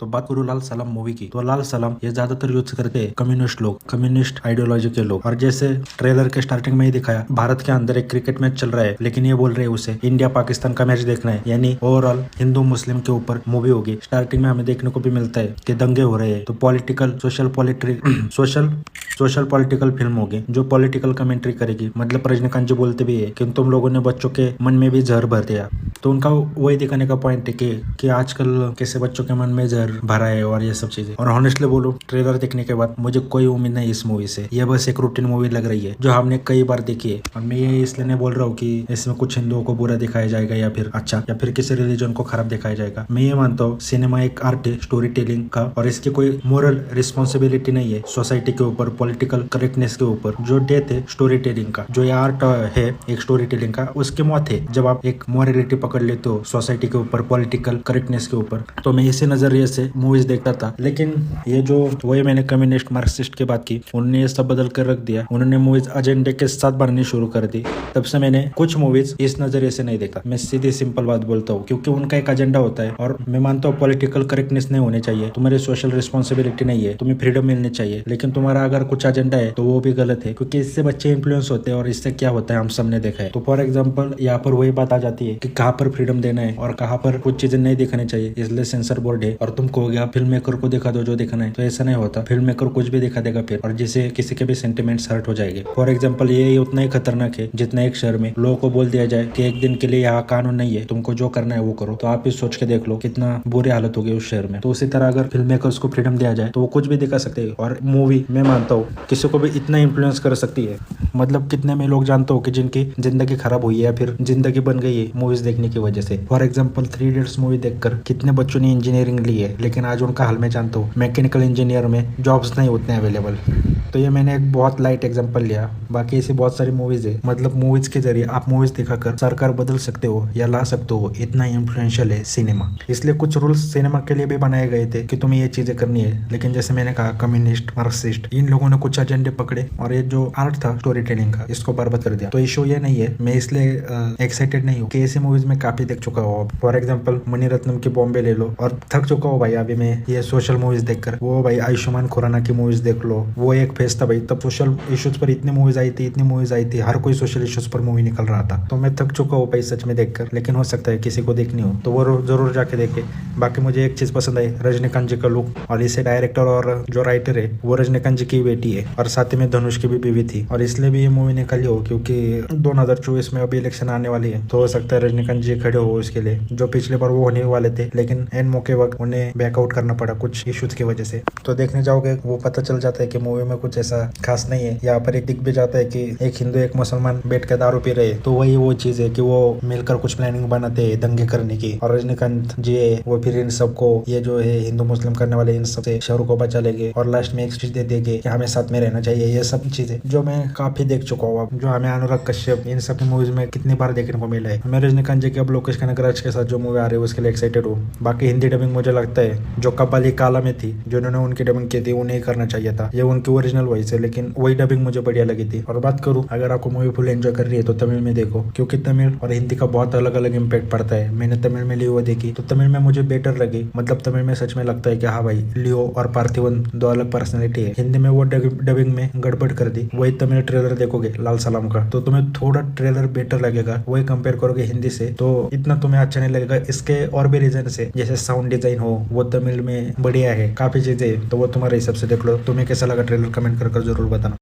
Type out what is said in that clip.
तो बात करूँ लाल सलाम मूवी की, तो लाल सलाम ये ज्यादातर यूज करते हैं कम्युनिस्ट लोग, कम्युनिस्ट आइडियोलॉजी के लोग। और जैसे ट्रेलर के स्टार्टिंग में ही दिखाया, भारत के अंदर एक क्रिकेट मैच चल रहा है, लेकिन ये बोल रहे हैं उसे इंडिया पाकिस्तान का मैच देखना है, यानी ओवरऑल हिंदू मुस्लिम के ऊपर मूवी होगी। स्टार्टिंग में हमें देखने को भी मिलता है कि दंगे हो रहे हैं, तो पॉलिटिकल सोशल पॉलिटिकल फिल्म होगी जो पॉलिटिकल कमेंट्री करेगी। मतलब रजनीकांत जी बोलते भी है कि तुम लोगों ने बच्चों के मन में भी जहर भर दिया, तो उनका वही दिखाने का पॉइंट है कि आजकल कैसे बच्चों के मन में जहर भरा है और ये सब चीजें। और ऑनेस्टली बोलूं, ट्रेलर देखने के बाद मुझे कोई उम्मीद नहीं इस मूवी से। यह बस एक रूटीन मूवी लग रही है जो हमने कई बार देखी है। और मैं ये इसलिए नहीं बोल रहा हूँ कि इसमें कुछ हिंदुओं को बुरा दिखाया जाएगा या फिर अच्छा, या फिर किसी रिलीजन को खराब दिखाया जाएगा। मैं ये मानता हूँ सिनेमा एक आर्ट है स्टोरी टेलिंग का, और इसकी कोई मोरल रिस्पॉन्सिबिलिटी नहीं है सोसाइटी के ऊपर, पॉलिटिकल करेक्टनेस के ऊपर। जो डेथ है स्टोरी टेलिंग का, जो ये आर्ट है एक स्टोरी टेलिंग का, उसकी मौत है जब आप एक मोरलिटी पकड़ लेते हो सोसाइटी के ऊपर, पॉलिटिकल करेक्टनेस के ऊपर। तो मैं इसी नजरिए से मूवीज देखता था। लेकिन ये जो वही मैंने कम्युनिस्ट मार्क्सिस्ट की बात की, उन्होंने ये सब बदल कर रख दिया। उन्होंने मूवीज एजेंडे के साथ बननी शुरू कर दी। तब से मैंने कुछ मूवीज इस नजरिए से नहीं देखा। मैं सीधी सिंपल बात बोलता हूँ, क्योंकि उनका एक एजेंडा होता है। और मैं मानता हूँ पॉलिटिकल करेक्टनेस नहीं होनी चाहिए, तुम्हारी सोशल रिस्पॉन्सिबिलिटी नहीं है, तुम्हें फ्रीडम मिलनी चाहिए। लेकिन तुम्हारा अगर कुछ एजेंडा है तो वो भी गलत है, क्योंकि इससे बच्चे इन्फ्लुएंस होते हैं। और इससे क्या होता है हम सबने देखा है। तो फॉर एग्जाम्पल यहाँ पर वही बात आ जाती है कि कहाँ पर फ्रीडम देना है और कहाँ पर कुछ चीजें नहीं दिखानी चाहिए, इसलिए सेंसर बोर्ड है। और तुम कहोगे आप फिल्म मेकर को दिखा दो जो दिखाना है, तो ऐसा नहीं होता। फिल्म मेकर कुछ भी दिखा देगा फिर, और जिससे किसी के भी सेंटिमेंट्स हर्ट हो जाएंगे। फॉर एग्जाम्पल ये उतना ही खतरनाक है जितना एक शहर में लोगों को बोल दिया जाए कि एक दिन के लिए यहाँ कानून नहीं है, तुमको जो करना है वो करो। तो आप इस सोच के देख लो कितना बुरी हालत होगी उस शहर में। तो उसी तरह अगर फिल्म मेकर्स को फ्रीडम दिया जाए तो वो कुछ भी दिखा सकते हैं। और मूवी मैं मानता हूँ किसी को भी इतना इन्फ्लुएंस कर सकती है। मतलब कितने में लोग जानते हो कि जिनकी जिंदगी खराब हुई है या फिर जिंदगी बन गई है मूवीज देखने की वजह से। फॉर एग्जाम्पल 3 इडियट्स मूवी देखकर कितने बच्चों ने इंजीनियरिंग ली है, लेकिन आज उनका हाल में जानता हूँ मैकेनिकल इंजीनियर में जॉब्स नहीं उतने अवेलेबल। तो ये मैंने एक बहुत लाइट एग्जांपल लिया, बाकी ऐसी बहुत सारी मूवीज है। मतलब मूवीज के जरिए आप मूवीज दिखाकर सरकार बदल सकते हो या ला सकते हो, इतना इन्फ्लुएंशियल है सिनेमा। इसलिए कुछ रूल्स सिनेमा के लिए भी बनाए गए थे कि तुम्हें ये चीजें करनी है। लेकिन जैसे मैंने कहा कम्युनिस्ट मार्क्सिस्ट इन लोगों ने कुछ एजेंडे पकड़े और ये जो आर्ट था स्टोरी टेलिंग का, इसको बर्बाद कर दिया। तो इशू ये नहीं है, मैं इसलिए एक्साइटेड नहीं हूँ कि ऐसी मूवीज में काफी देख चुका हूँ। फॉर एग्जाम्पल मणिरत्नम की बॉम्बे ले लो, और थक चुका हूँ भाई अभी मैं ये सोशल मूवीज देखकर। वो भाई आयुष्मान खुराना की मूवीज देख लो, वो एक फेस था भाई, तब सोशल इश्यूज पर इतनी मूवीज आई थी, हर कोई सोशल इश्यूज पर मूवी निकल रहा था। तो मैं थक चुका हूँ भाई सच में देखकर। लेकिन हो सकता है किसी को देखनी हो तो वो जरूर जाके देखे। बाकी मुझे एक चीज पसंद आई, रजनीकांत जी का लुक, और इसे डायरेक्टर और जो राइटर है वो रजनीकांत जी की बेटी है, और साथ ही में धनुष की भी बीवी थी। और इसलिए भी ये मूवी निकाली हो क्योंकि 2024 में अभी इलेक्शन आने वाली है, तो हो सकता है रजनीकांत जी खड़े हो इसके लिए, जो पिछले बार वो होने वाले थे, लेकिन एन मौके वक्त उन्हें बैकआउट करना पड़ा कुछ इश्यूज की वजह से। तो देखने जाओगे वो पता चल जाता है कि मूवी में कुछ ऐसा खास नहीं है। यहाँ पर एक दिख भी जाता है कि एक हिंदू एक मुसलमान बैठ कर दारू पी रहे, तो वही वो चीज है कि वो मिलकर कुछ प्लानिंग बनाते हैं दंगे करने की। और रजनीकांत जी है वो फिर इन सबको, ये जो है हिंदू मुस्लिम करने वाले, इन सबसे शहरों को बचा लेंगे और लास्ट में एक चीज दे देंगे कि हमें साथ में रहना चाहिए। ये सब चीजें जो मैं काफी देख चुका हूँ, जो हमें अनुराग कश्यप इन सब मूवीज में कितनी बार देखने को मिला है। मैं रजनीकांत जी के अब लोकेश कनगराज के साथ जो मूवी आ रही है उसके लिए एक्साइटेड हूँ। बाकी हिंदी डबिंग मुझे लगता है जो कबाली काला में थी, जिन्होंने उनकी डबिंग की थी उन्हें करना चाहिए था, ये उनकी ओरिजिनल वॉइस है, लेकिन वही डबिंग मुझे बढ़िया लगी थी। और बात करूँ अगर आपको मूवी फुल एंजॉय कर रही है तो तमिल में देखो, क्योंकि तमिल और हिंदी का बहुत अलग अलग इम्पैक्ट पड़ता है। मैंने तमिल में लियो देखी तो तमिल में मुझे बेटर लगी। मतलब तमिल में सच में लगता है कि हाँ भाई लियो और पार्थिवन दो अलग पर्सनैलिटी है। हिंदी में वो डबिंग में गड़बड़ कर दी। वही तमिल ट्रेलर देखोगे लाल सलाम का तो तुम्हें थोड़ा ट्रेलर बेटर लगेगा, वही कंपेयर करोगे हिंदी से तो इतना तुम्हें अच्छा नहीं लगेगा। इसके और भी रीजन है, जैसे साउंड डिजाइन हो वो तमिल में बढ़िया है, काफी चीजें, तो वो तुम्हारे हिसाब से देख लो। तुम्हें कैसा लगा ट्रेलर कमेंट कर जरूर बताना।